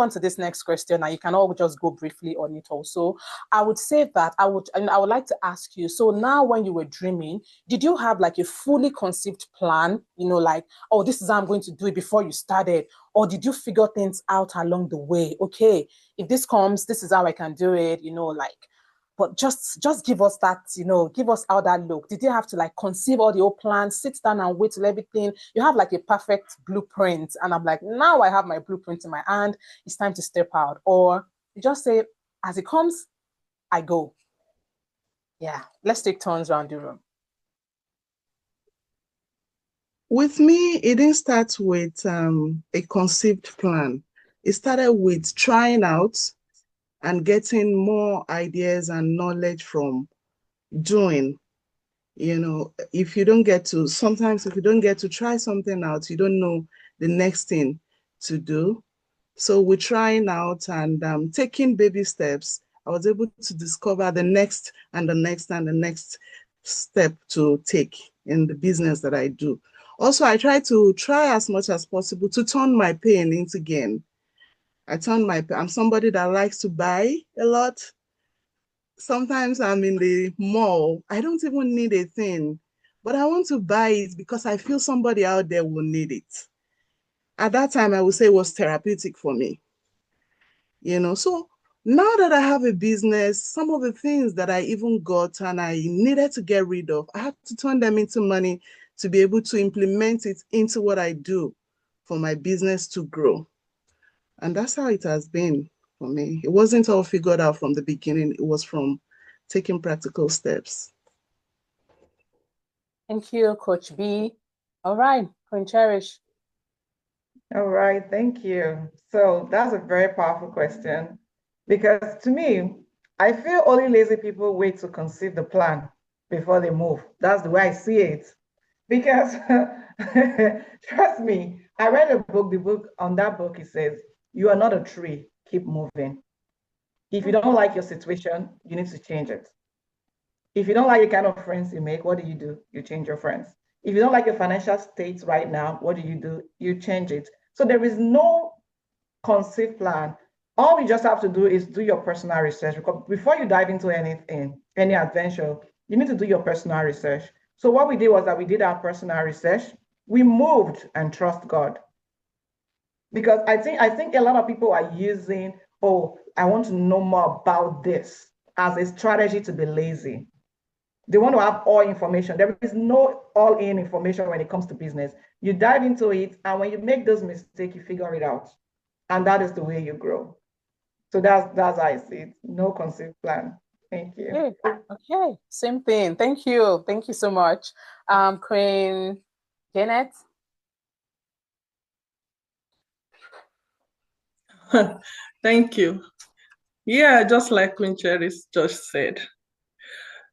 on to this next question, and you can all just go briefly on it also. I would say that I would like to ask you, so now when you were dreaming, did you have like a fully conceived plan, like, oh, this is how I'm going to do it before you started? Or did you figure things out along the way? Okay, if this comes, this is how I can do it, but just give us that, give us how that look. Did you have to like conceive all the old plans, sit down and wait till everything? You have like a perfect blueprint. And I'm like, now I have my blueprint in my hand. It's time to step out. Or you just say, as it comes, I go. Yeah, let's take turns around the room. With me, it didn't start with a conceived plan. It started with trying out and getting more ideas and knowledge from doing. If you don't get to try something out, you don't know the next thing to do. So with trying out and taking baby steps, I was able to discover the next and the next and the next step to take in the business that I do. Also, I try as much as possible to turn my pain into gain. I'm somebody that likes to buy a lot. Sometimes I'm in the mall. I don't even need a thing, but I want to buy it because I feel somebody out there will need it. At that time, I would say it was therapeutic for me. So now that I have a business, some of the things that I even got and I needed to get rid of, I had to turn them into money to be able to implement it into what I do for my business to grow. And that's how it has been for me. It wasn't all figured out from the beginning. It was from taking practical steps. Thank you, Coach B. All right, Queen Cherish. All right, thank you. So that's a very powerful question, because to me, I feel only lazy people wait to conceive the plan before they move. That's the way I see it. Because trust me, I read a book, on that book, it says, you are not a tree, keep moving. If you don't like your situation, you need to change it. If you don't like the kind of friends you make, what do? You change your friends. If you don't like your financial state right now, what do? You change it. So there is no conceived plan. All you just have to do is do your personal research, because before you dive into anything, any adventure, you need to do your personal research. So what we did was that we did our personal research. We moved and trust God. Because I think a lot of people are using, oh, I want to know more about this as a strategy to be lazy. They want to have all information. There is no all-in information when it comes to business. You dive into it, and when you make those mistakes, you figure it out. And that is the way you grow. So that's how I see it. No conceived plan. Thank you. Okay, same thing. Thank you. Thank you so much. Queen Janet. Thank you. Yeah, just like Queen Cheris just said,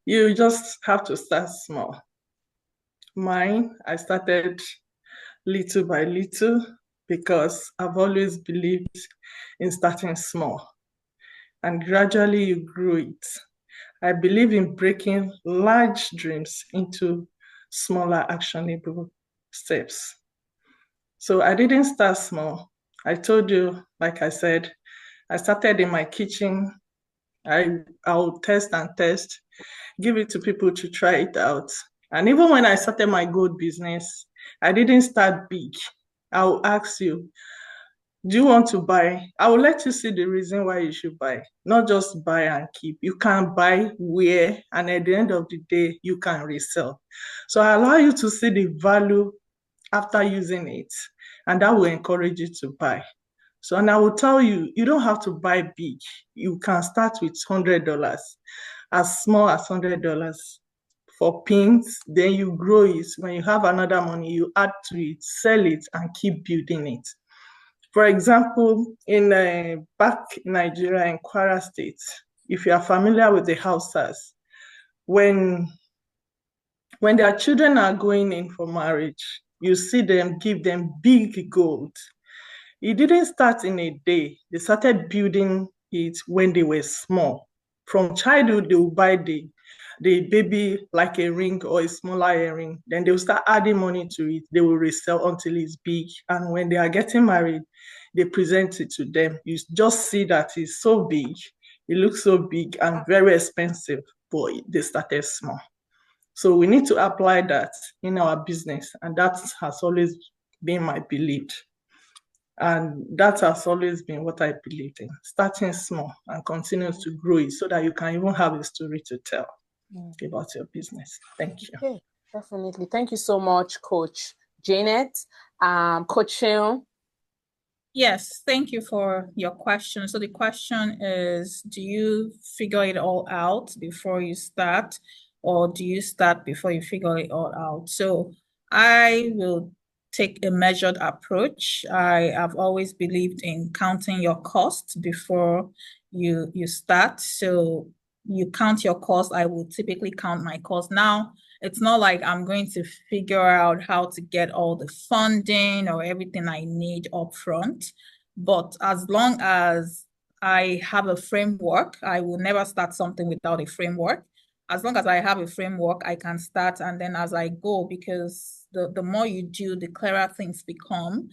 you just have to start small. Mine, I started little by little because I've always believed in starting small, and gradually you grow it. I believe in breaking large dreams into smaller actionable steps. So I didn't start small. I told you, like I said, I started in my kitchen. I'll test and test, give it to people to try it out. And even when I started my gold business, I didn't start big. I'll ask you, do you want to buy? I will let you see the reason why you should buy, not just buy and keep. You can buy, wear, and at the end of the day, you can resell. So I allow you to see the value after using it, and that will encourage you to buy. So, and I will tell you, you don't have to buy big. You can start with $100, as small as $100 for pins. Then you grow it. When you have another money, you add to it, sell it, and keep building it. For example, in back in Nigeria, in Kwara State, if you are familiar with the Hausas, when their children are going in for marriage, you see them give them big gold. It didn't start in a day. They started building it when they were small. From childhood, they will buy the baby like a ring or a smaller earring. Then they will start adding money to it. They will resell until it's big. And when they are getting married, they present it to them, you just see that it's so big, it looks so big and very expensive, but they started small. So we need to apply that in our business, and that has always been my belief. And that has always been what I believe in, starting small and continue to grow it so that you can even have a story to tell about your business. Thank you. Okay, definitely. Thank you so much, Coach Janet. Coach Sheon. Yes, thank you for your question. So the question is, do you figure it all out before you start, or do you start before you figure it all out? So I will take a measured approach. I have always believed in counting your costs before you start. So you count your cost. I will typically count my cost. Now, it's not like I'm going to figure out how to get all the funding or everything I need up front. But as long as I have a framework, I will never start something without a framework. As long as I have a framework, I can start, and then as I go, because the more you do, the clearer things become.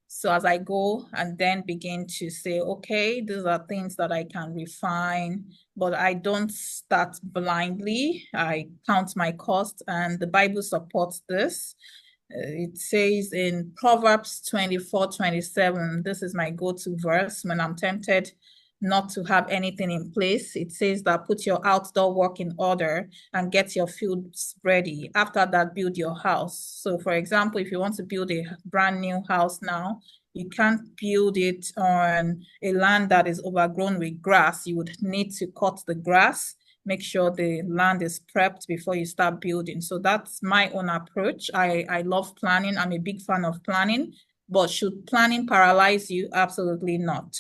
So as I go and then begin to say, okay, these are things that I can refine, but I don't start blindly. I count my cost, and the Bible supports this. It says in Proverbs 24:27, this is my go-to verse when I'm tempted not to have anything in place. It says that put your outdoor work in order and get your fields ready. After that, build your house. So for example, if you want to build a brand new house now, you can't build it on a land that is overgrown with grass. You would need to cut the grass, make sure the land is prepped before you start building. So that's my own approach. I love planning. I'm a big fan of planning, but should planning paralyze you? Absolutely not.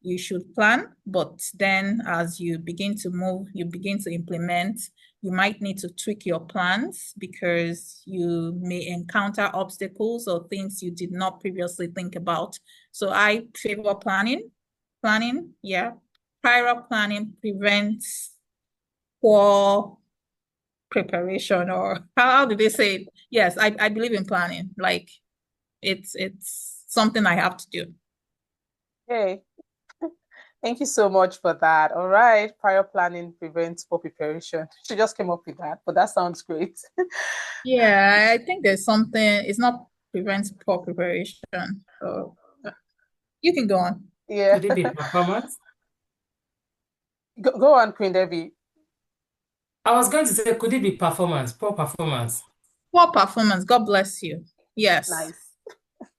You should plan, but then as you begin to move, you begin to implement, you might need to tweak your plans because you may encounter obstacles or things you did not previously think about. So I favor planning. Planning, yeah. Prior planning prevents poor preparation, or how did they say it? Yes, I believe in planning. Like it's something I have to do. Okay. Thank you so much for that. All right. Prior planning prevents poor preparation. She just came up with that, but that sounds great. Yeah, I think there's something, it's not prevents poor preparation. So you can go on. Yeah. Could it be performance? Go on, Queen Debbie. I was going to say, could it be performance, poor performance? Poor performance. God bless you. Yes. Nice.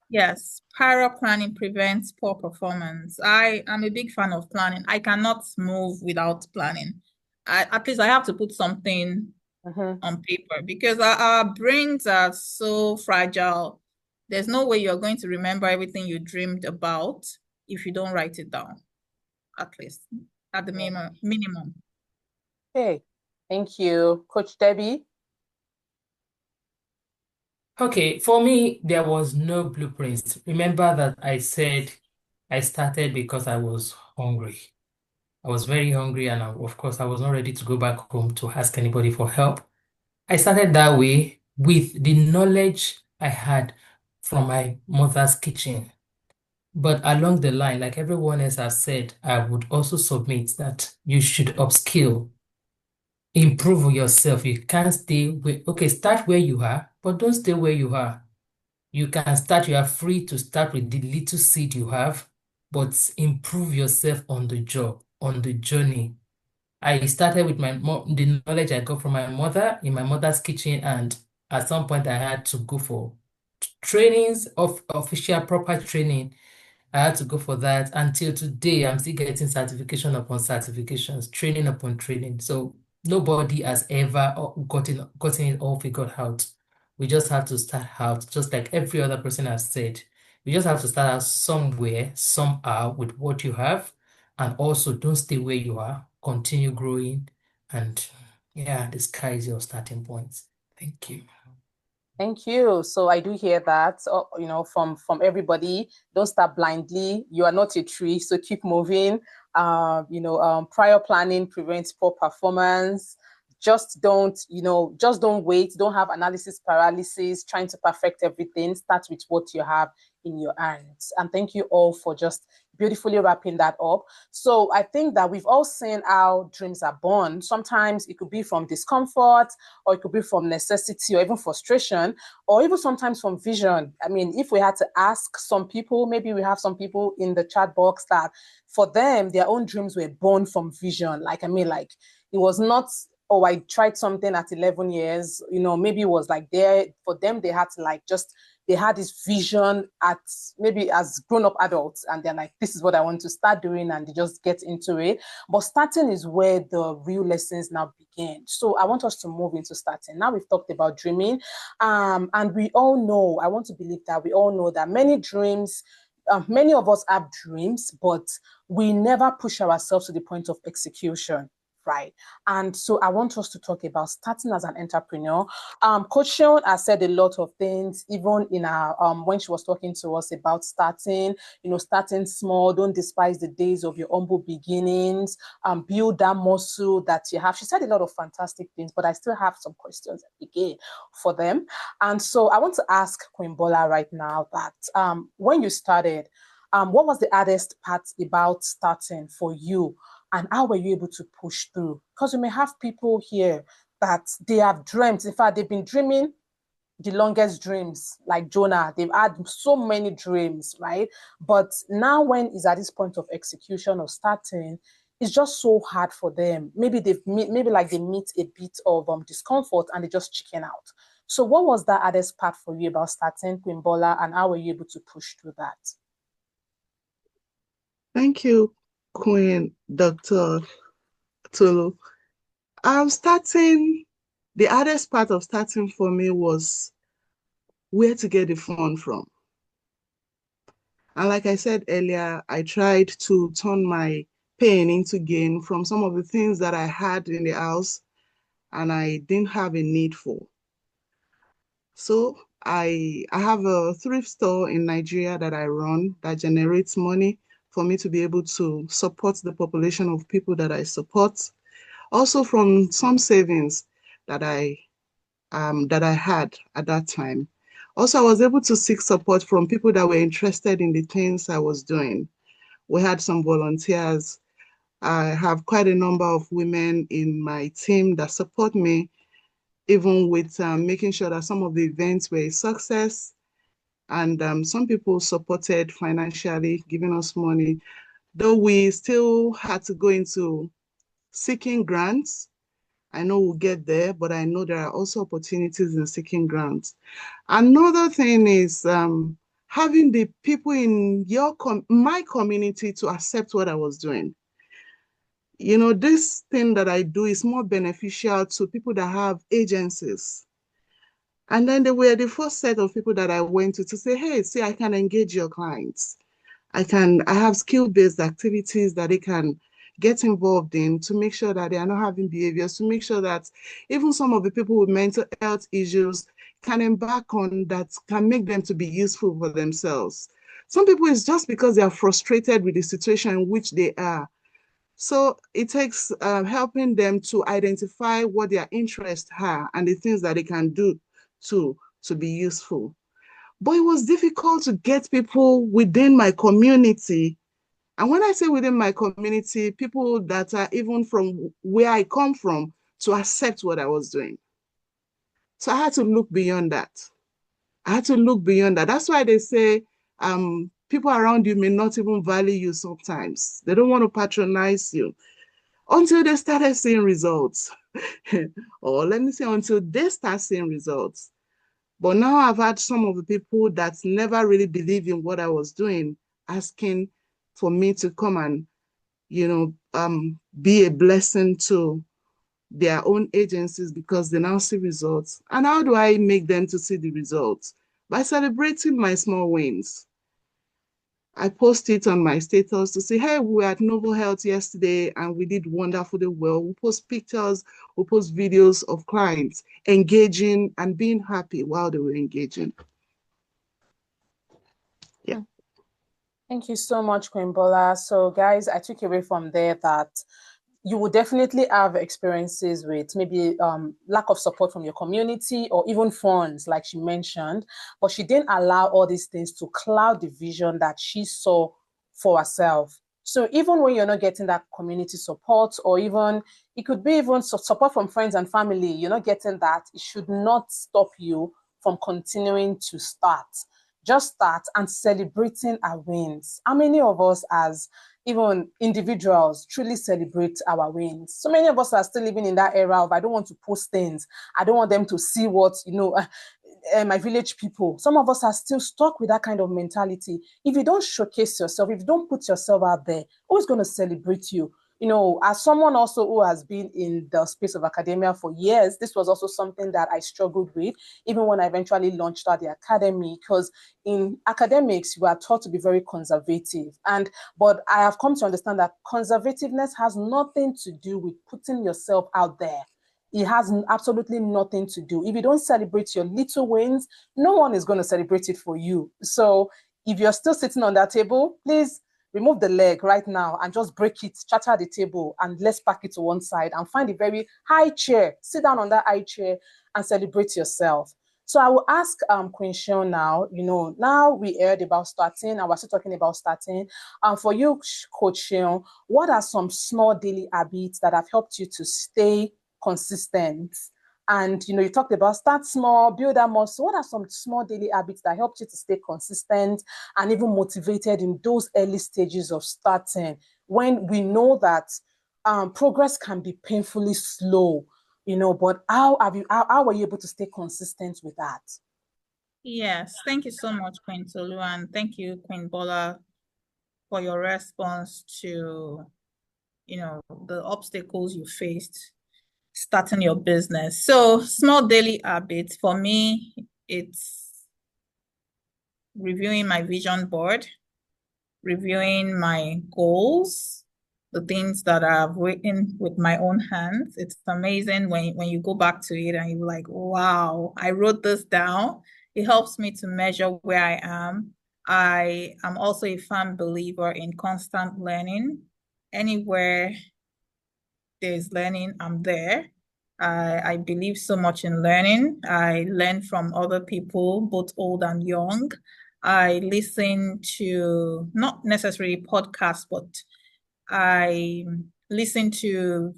Yes. Prior planning prevents poor performance. I am a big fan of planning. I cannot move without planning. At least I have to put something on paper because our brains are so fragile. There's no way you're going to remember everything you dreamed about if you don't write it down, at least at the minimum. Okay. Thank you. Coach Debbie? Okay, for me, there was no blueprint. Remember that I said I started because I was hungry. I was very hungry, and of course, I was not ready to go back home to ask anybody for help. I started that way with the knowledge I had from my mother's kitchen. But along the line, like everyone else has said, I would also submit that you should upskill, improve yourself. You can't stay start where you are, but don't stay where you are. You can start, you are free to start with the little seed you have, but improve yourself on the job, on the journey. I started with the knowledge I got from my mother in my mother's kitchen, and at some point I had to go for trainings of official proper training. I had to go for that. Until today, I'm still getting certification upon certifications, training upon training. So nobody has ever gotten it all figured out. We just have to start out, just like every other person has said. We just have to start out somewhere, somehow, with what you have, and also don't stay where you are. Continue growing, and yeah, the sky is your starting point. Thank you. Thank you. So I do hear that, from everybody. Don't start blindly. You are not a tree, so keep moving. Prior planning prevents poor performance. Just don't wait. Don't have analysis paralysis, trying to perfect everything. Start with what you have in your hands. And thank you all for just beautifully wrapping that up. So I think that we've all seen how dreams are born. Sometimes it could be from discomfort, or it could be from necessity, or even frustration, or even sometimes from vision. I mean, if we had to ask some people, maybe we have some people in the chat box that for them, their own dreams were born from vision. Like, I mean, like it was not, oh, I tried something at 11 years, you know, maybe it was like there for them, they had to like just, they had this vision at maybe as grown-up adults, and they're like, this is what I want to start doing, and they just get into it. But starting is where the real lessons now begin. So I want us to move into starting. Now we've talked about dreaming, and we all know, I want to believe that we all know that many dreams, many of us have dreams, but we never push ourselves to the point of execution. Right. And so I want us to talk about starting as an entrepreneur. Coach Sean has said a lot of things, even in our when she was talking to us about starting, you know, starting small, don't despise the days of your humble beginnings, build that muscle that you have. She said a lot of fantastic things, but I still have some questions again for them. And so I want to ask Queen Bola right now that when you started, what was the hardest part about starting for you? And how were you able to push through? Because you may have people here that they have dreamt. In fact, they've been dreaming the longest dreams, like Jonah. They've had so many dreams, right? But now when it's at this point of execution or starting, it's just so hard for them. Maybe they meet a bit of discomfort and they just chicken out. So what was the hardest part for you about starting, Queen Bola, and how were you able to push through that? Thank you, Queen Dr. Tolu. The hardest part of starting for me was where to get the fund from. And like I said earlier, I tried to turn my pain into gain from some of the things that I had in the house and I didn't have a need for. So I have a thrift store in Nigeria that I run that generates money for me to be able to support the population of people that I support. Also from some savings that I had at that time. Also, I was able to seek support from people that were interested in the things I was doing. We had some volunteers. I have quite a number of women in my team that support me, even with making sure that some of the events were a success. And some people supported financially, giving us money, though we still had to go into seeking grants. I know we'll get there, but I know there are also opportunities in seeking grants. Another thing is having the people in my community to accept what I was doing. You know, this thing that I do is more beneficial to people that have agencies. And then they were the first set of people that I went to say, hey, see, I can engage your clients. I have skill-based activities that they can get involved in to make sure that they are not having behaviors, to make sure that even some of the people with mental health issues can embark on that, can make them to be useful for themselves. Some people, it's just because they are frustrated with the situation in which they are. So it takes helping them to identify what their interests are and the things that they can do to be useful. But it was difficult to get people within my community. And when I say within my community, people that are even from where I come from to accept what I was doing. So I had to look beyond that. That's why they say people around you may not even value you sometimes. They don't want to patronize you until they started seeing results. Or let me say until they start seeing results. But now I've had some of the people that never really believed in what I was doing asking for me to come and, be a blessing to their own agencies because they now see results. And how do I make them to see the results? By celebrating my small wins. I post it on my status to say, hey, we were at Noble Health yesterday and we did wonderfully well. We post pictures, we post videos of clients engaging and being happy while they were engaging. Yeah. Thank you so much, Queen Bola. So guys, I took away from there that you will definitely have experiences with maybe lack of support from your community or even funds, like she mentioned, but she didn't allow all these things to cloud the vision that she saw for herself. So even when you're not getting that community support, or even it could be even support from friends and family, you're not getting that, it should not stop you from continuing to start. Just start and celebrating our wins. How many of us as even individuals truly celebrate our wins? So many of us are still living in that era of, I don't want to post things. I don't want them to see what, my village people. Some of us are still stuck with that kind of mentality. If you don't showcase yourself, if you don't put yourself out there, who's going to celebrate you? As someone also who has been in the space of academia for years, this was also something that I struggled with, even when I eventually launched out the academy, because in academics, you are taught to be very conservative. But I have come to understand that conservativeness has nothing to do with putting yourself out there. It has absolutely nothing to do. If you don't celebrate your little wins, no one is going to celebrate it for you. So if you're still sitting on that table, please remove the leg right now and just break it, shatter the table, and let's pack it to one side and find a very high chair. Sit down on that high chair and celebrate yourself. So I will ask Queen Shion now, now we heard about starting and we're still talking about starting. For you, Coach Shion, what are some small daily habits that have helped you to stay consistent? And you talked about start small, build that muscle. What are some small daily habits that helped you to stay consistent and even motivated in those early stages of starting, when we know that progress can be painfully slow, but how were you able to stay consistent with that? Yes, thank you so much, Queen Tolu, and thank you, Queen Bola, for your response to the obstacles you faced starting your business. So small daily habits for me, it's reviewing my vision board, reviewing my goals, the things that I've written with my own hands. It's amazing when you go back to it and you're like, wow, I wrote this down. It helps me to measure where I am. I am also a firm believer in constant learning. Anywhere there's learning, I'm there. I believe so much in learning. I learn from other people, both old and young. I listen to not necessarily podcasts, but I listen to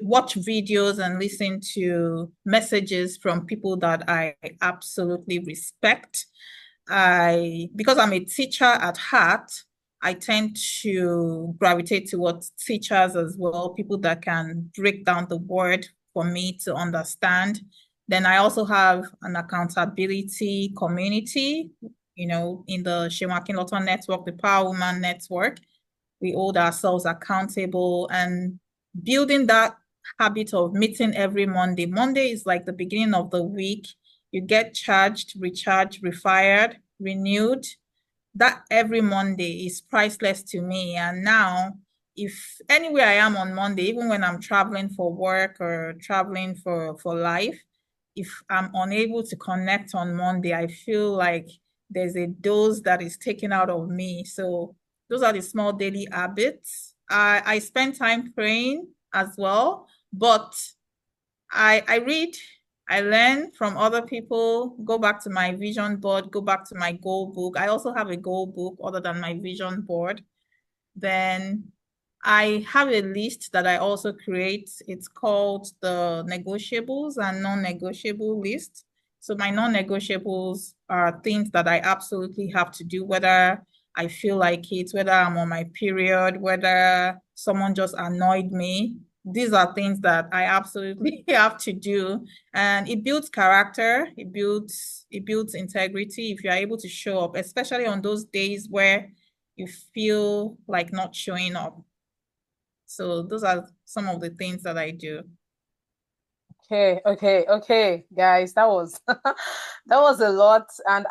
watch videos and listen to messages from people that I absolutely respect. Because I'm a teacher at heart, I tend to gravitate towards teachers as well, people that can break down the word for me to understand. Then I also have an accountability community, in the Seun Akinlotun Network, the Power Woman Network. We hold ourselves accountable and building that habit of meeting every Monday. Monday is like the beginning of the week. You get charged, recharged, refired, renewed. That every Monday is priceless to me. And now, if anywhere I am on Monday, even when I'm traveling for work or traveling for life, if I'm unable to connect on Monday, I feel like there's a dose that is taken out of me. So those are the small daily habits. I spend time praying as well, but I read, I learn from other people, go back to my vision board, go back to my goal book. I also have a goal book other than my vision board. Then I have a list that I also create. It's called the negotiables and non-negotiable list. So my non-negotiables are things that I absolutely have to do, whether I feel like it, whether I'm on my period, whether someone just annoyed me. These are things that I absolutely have to do. And it builds character, it builds integrity if you're able to show up, especially on those days where you feel like not showing up. So those are some of the things that I do. Okay, guys, that was that was a lot, and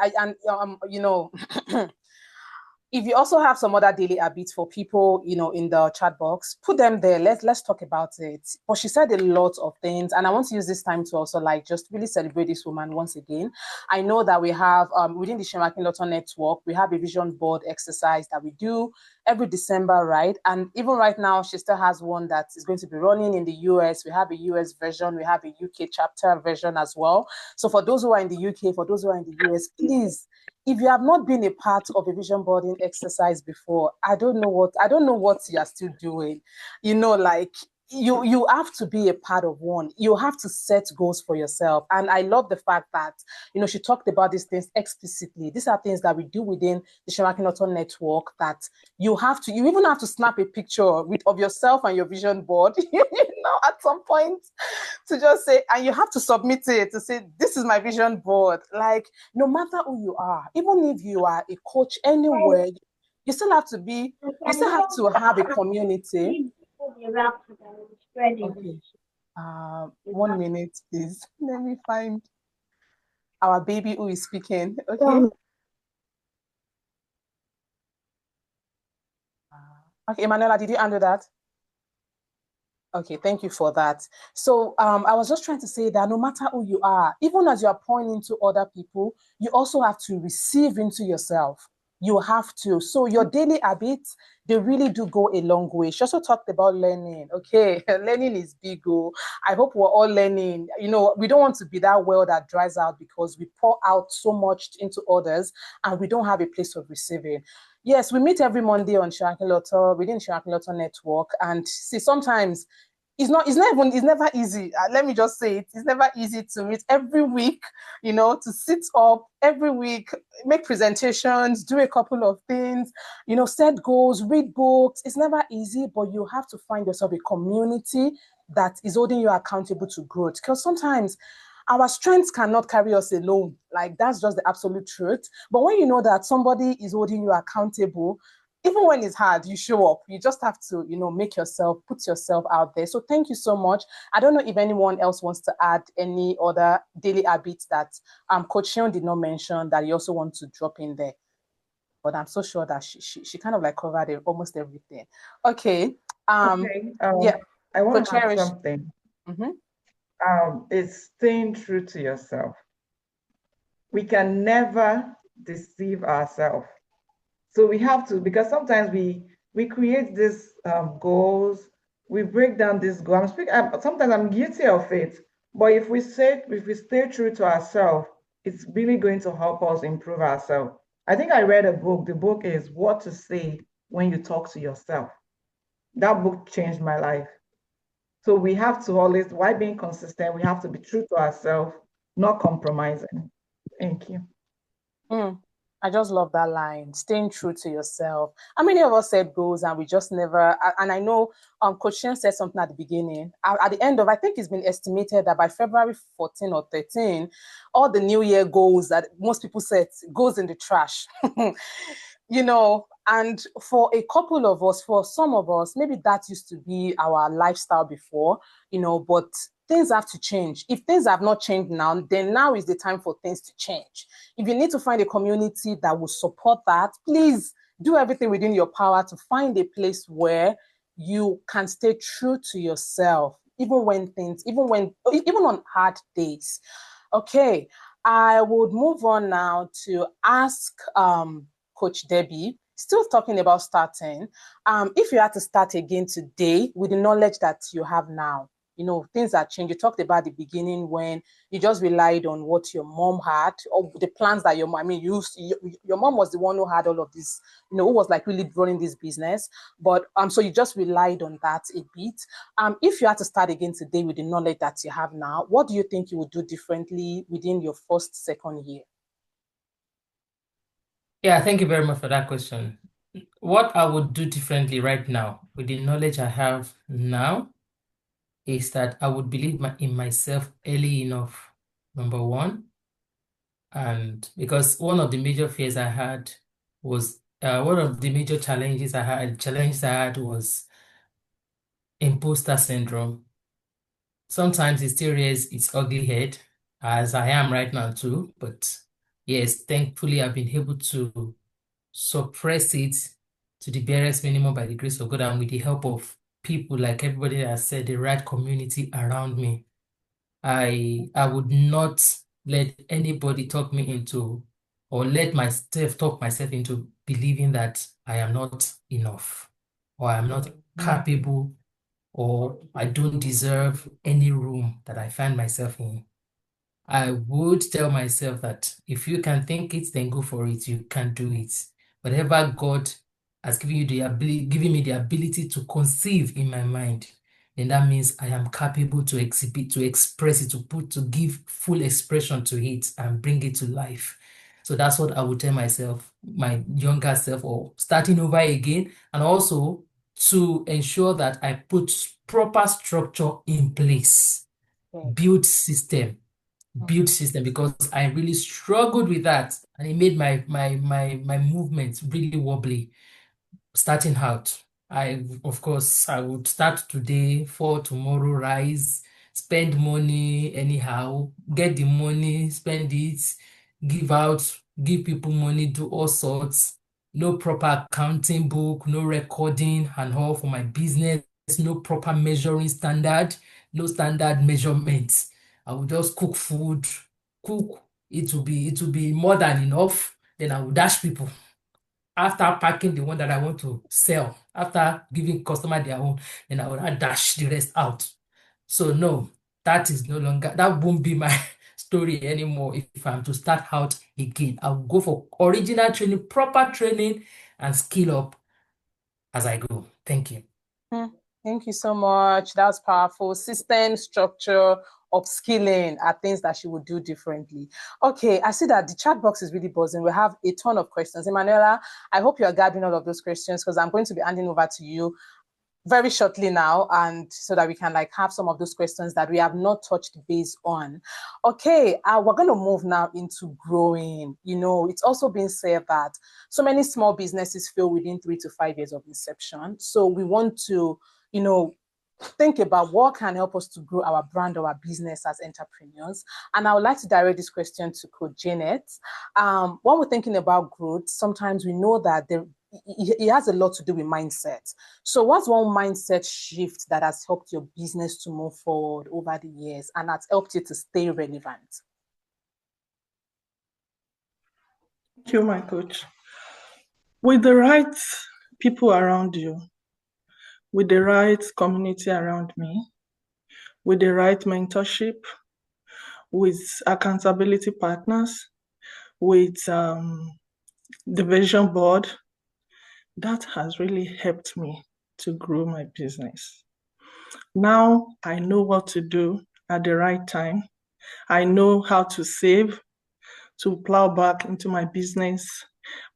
If you also have some other daily habits for people, in the chat box, put them there. Let's talk about it. But she said a lot of things, and I want to use this time to also just really celebrate this woman once again. I know that we have within the Shea Akinlotun network, we have a vision board exercise that we do every December, right? And even right now, she still has one that is going to be running in the US. We have a US version, we have a UK chapter version as well. So for those who are in the UK, for those who are in the US, please, if you have not been a part of a vision boarding exercise before, I don't know what you are still doing. You have to be a part of one. You have to set goals for yourself. And I love the fact that, she talked about these things explicitly. These are things that we do within the Shea Akinlotun network that you even have to snap a picture of yourself and your vision board, at some point, to just say, and you have to submit it to say, this is my vision board. Like, no matter who you are, even if you are a coach anywhere, you still have to have a community. Okay. 1 minute, please. Let me find our baby who is speaking. Okay. Okay, Emanuela, did you handle that? Okay, thank you for that. So I was just trying to say that no matter who you are, even as you are pouring into other people, you also have to receive into yourself. You have to. So your daily habits, they really do go a long way. She also talked about learning. Okay, learning is big. I hope we're all learning. We don't want to be that well that dries out because we pour out so much into others and we don't have a place of receiving. Yes, we meet every Monday on Shea Akinlotun, within Shea Akinlotun network. And see, sometimes it's never easy. Let me just say it's never easy to meet every week, to sit up every week, make presentations, do a couple of things, set goals, read books. It's never easy, but you have to find yourself a community that is holding you accountable to growth. Because sometimes our strengths cannot carry us alone. Like, that's just the absolute truth. But when you know that somebody is holding you accountable, even when it's hard, you show up. You just have to, put yourself out there. So thank you so much. I don't know if anyone else wants to add any other daily habits that Coach Shion did not mention that you also want to drop in there. But I'm so sure that she kind of covered almost everything. Okay. Yeah. I want Coach to add Cherish. something. Mm-hmm. It's staying true to yourself. We can never deceive ourselves. So we have to, because sometimes we create these goals, we break down this goal. Sometimes I'm guilty of it, but if we stay true to ourselves, it's really going to help us improve ourselves. I think I read a book. The book is What to Say When You Talk to Yourself. That book changed my life. So we have to always, while being consistent, we have to be true to ourselves, not compromising. Thank you. I just love that line, staying true to yourself. How many of us set goals and we just never, and I know Coach Shion said something at the beginning. At the end of, I think it's been estimated that by February 14 or 13, all the New Year goals that most people set goes in the trash. And for a couple of us, for some of us, maybe that used to be our lifestyle before, but things have to change. If things have not changed now, then now is the time for things to change. If you need to find a community that will support that, please do everything within your power to find a place where you can stay true to yourself, even on hard days. Okay, I would move on now to ask Coach Debbie, still talking about starting. If you had to start again today with the knowledge that you have now, things that change. You talked about the beginning when you just relied on what your mom had, or the plans that your mom was the one who had all of this, who was really running this business. But so you just relied on that a bit. If you had to start again today with the knowledge that you have now, what do you think you would do differently within your second year? Yeah, thank you very much for that question. What I would do differently right now with the knowledge I have now is that I would believe in myself early enough, number one. And because one of the major fears I had was, one of the major challenges I had was imposter syndrome. Sometimes it still rears its ugly head, as I am right now too. But yes, thankfully I've been able to suppress it to the barest minimum by the grace of God and with the help of people like everybody has said, the right community around me. I would not let anybody talk me into or let myself talk myself into believing that I am not enough or I'm not capable or I don't deserve any room that I find myself in. I would tell myself that if you can think it, then go for it. You can do it. Whatever God has given you the ability, giving me the ability to conceive in my mind, then that means I am capable to exhibit, to express it, to give full expression to it and bring it to life. So that's what I would tell myself, my younger self, or starting over again, and also to ensure that I put proper structure in place, build system, because I really struggled with that, and it made my movements really wobbly. Starting out, of course I would start today, for tomorrow rise, spend money anyhow, get the money, spend it, give people money, do all sorts, no proper accounting book, no recording and all for my business, no proper measuring standard, no standard measurements. I would just cook food, it will be more than enough. Then I would dash people. After packing the one that I want to sell, after giving customer their own, then I will not dash the rest out. So no, that won't be my story anymore. If I'm to start out again, I'll go for original training, proper training, and skill up as I go. Thank you. Thank you so much. That's powerful. System, structure, upskilling are things that she would do differently. Okay, I see that the chat box is really buzzing. We have a ton of questions. Emanuela, I hope you are gathering all of those questions because I'm going to be handing over to you very shortly now, and so that we can have some of those questions that we have not touched base on. Okay, we're going to move now into growing. It's also been said that so many small businesses fail within 3 to 5 years of inception. So we want to, think about what can help us to grow our brand, our business as entrepreneurs. And I would like to direct this question to Coach Janet. When we're thinking about growth, sometimes we know that it has a lot to do with mindset. So what's one mindset shift that has helped your business to move forward over the years and has helped you to stay relevant? Thank you, my coach. With the right people around you, with the right community around me, with the right mentorship, with accountability partners, with the vision board, that has really helped me to grow my business. Now I know what to do at the right time. I know how to save, to plow back into my business.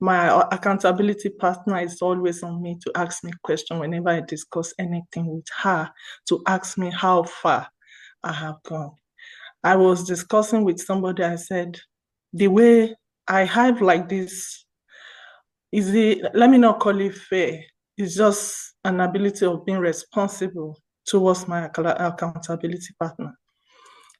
My accountability partner is always on me to ask me questions whenever I discuss anything with her, to ask me how far I have gone. I was discussing with somebody, I said, the way I have like this, let me not call it fair, it's just an ability of being responsible towards my accountability partner.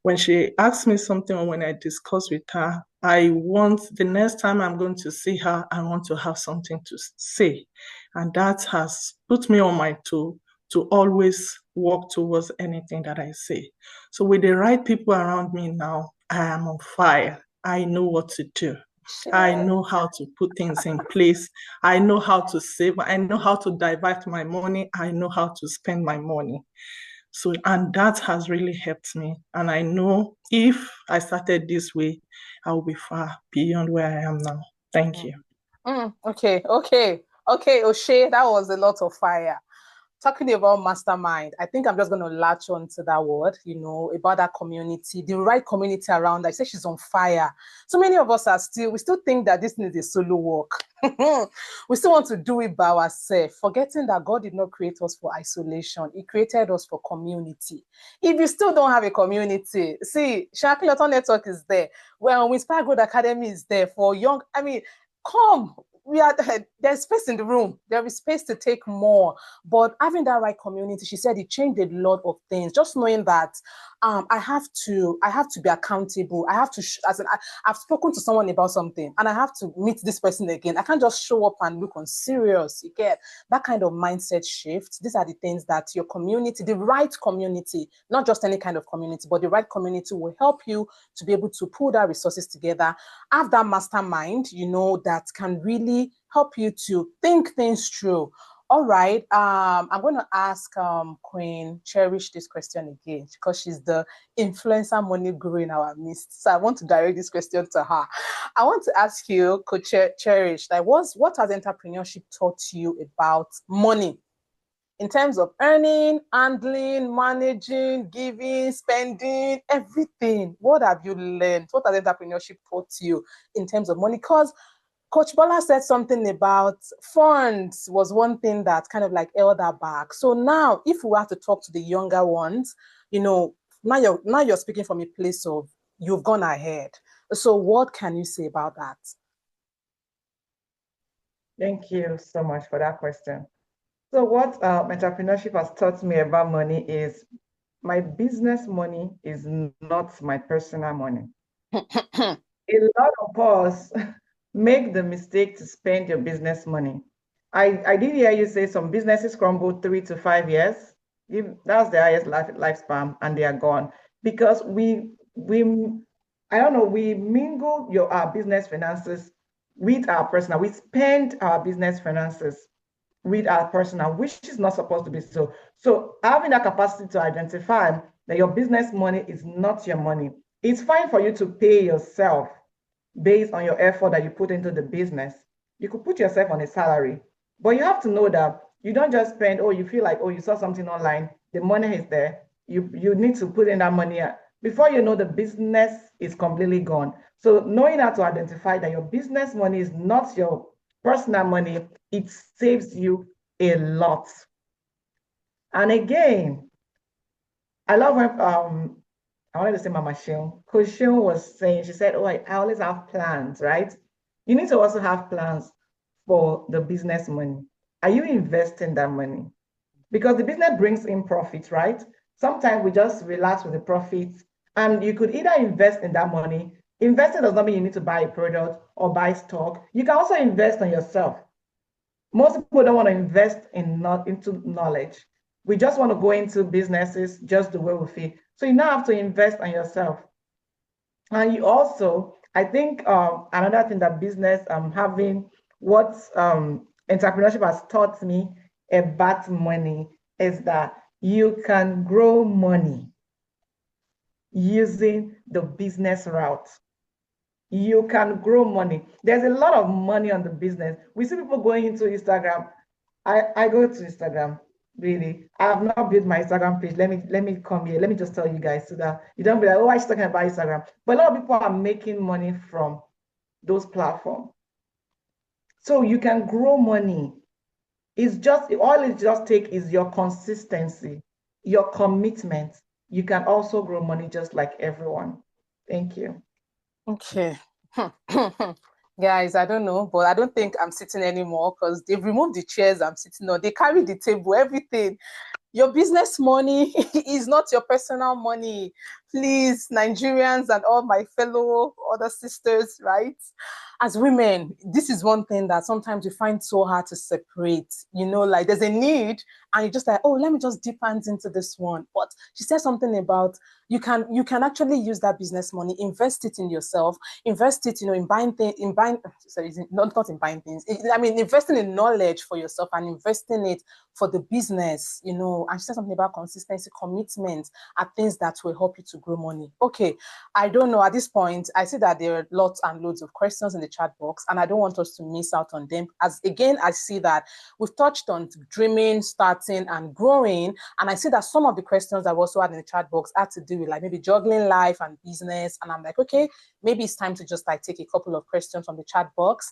When she asks me something or when I discuss with her, the next time I'm going to see her, I want to have something to say. And that has put me on my toe to always work towards anything that I say. So with the right people around me now, I am on fire. I know what to do. I know how to put things in place. I know how to save. I know how to divert my money. I know how to spend my money. So, and that has really helped me. And I know if I started this way, I will be far beyond where I am now. Thank you. Okay, O'Shea, that was a lot of fire. Talking about mastermind, I think I'm just going to latch on to that word, about that community, the right community around. I say she's on fire. So many of us we still think that this is a solo work. We still want to do it by ourselves, forgetting that God did not create us for isolation. He created us for community. If you still don't have a community, see, Shackleton Network is there. Well, Inspire Growth Academy is there for young. Come. There's space in the room. There is space to take more. But having that right community, she said, it changed a lot of things. Just knowing that I have to be accountable. I have to, I've spoken to someone about something and I have to meet this person again. I can't just show up and look unserious. You get that kind of mindset shift. These are the things that your community, the right community, not just any kind of community, but the right community will help you to be able to pull that resources together, have that mastermind, that can really help you to think things through. All right. I'm going to ask Queen Cherish this question again because she's the influencer money guru in our midst. So I want to direct this question to her. I want to ask you, Coach Cherish, like what has entrepreneurship taught you about money in terms of earning, handling, managing, giving, spending, everything? What have you learned? What has entrepreneurship taught you in terms of money? Because Coach Bola said something about funds was one thing that kind of like held her back. So now, if we have to talk to the younger ones, now you're speaking from a place of you've gone ahead. So what can you say about that? Thank you so much for that question. So what entrepreneurship has taught me about money is my business money is not my personal money. A lot of us make the mistake to spend your business money. I did hear you say some businesses crumble 3 to 5 years. That's the highest lifespan, and they are gone because we mingle our business finances with our personal. We spend our business finances with our personal, which is not supposed to be so. So having that capacity to identify that your business money is not your money. It's fine for you to pay yourself based on your effort that you put into the business. You could put yourself on a salary, but you have to know that you don't just spend, you feel like, you saw something online, the money is there. You need to put in that money. Before you know, the business is completely gone. So knowing how to identify that your business money is not your personal money, it saves you a lot. And again, I love when I wanted to say Mama Shion. Coach Shion was saying, she said, I always have plans, right? You need to also have plans for the business money. Are you investing that money? Because the business brings in profits, right? Sometimes we just relax with the profits, and you could either invest in that money. Investing does not mean you need to buy a product or buy stock. You can also invest on yourself. Most people don't want to invest into knowledge. We just want to go into businesses just the way we feel. So you now have to invest on yourself. And you also, I think another thing that business, having what entrepreneurship has taught me about money is that you can grow money using the business route. You can grow money. There's a lot of money on the business. We see people going into Instagram. I go to Instagram, really. I have not built my Instagram page. Let me come here. Let me just tell you guys so that you don't be like, she's talking about Instagram. But a lot of people are making money from those platforms. So you can grow money. All it just takes is your consistency, your commitment. You can also grow money just like everyone. Thank you. Okay. Guys, I don't know, but I don't think I'm sitting anymore because they've removed the chairs I'm sitting on. They carry the table, everything. Your business money is not your personal money. Please, Nigerians and all my fellow other sisters, right? As women, this is one thing that sometimes we find so hard to separate. Like there's a need and you're just like, let me just dip hands into this one. But she said something about you can actually use that business money, invest it in yourself, invest it, in buying things, not in buying things. Investing in knowledge for yourself and investing it for the business, and she said something about consistency, commitment, and things that will help you to grow money. Okay, I don't know. At this point, I see that there are lots and loads of questions in the chat box, and I don't want us to miss out on them. I see that we've touched on dreaming, starting, and growing, and I see that some of the questions I've also had in the chat box had to do with like maybe juggling life and business, and I'm like, okay, maybe it's time to just like take a couple of questions from the chat box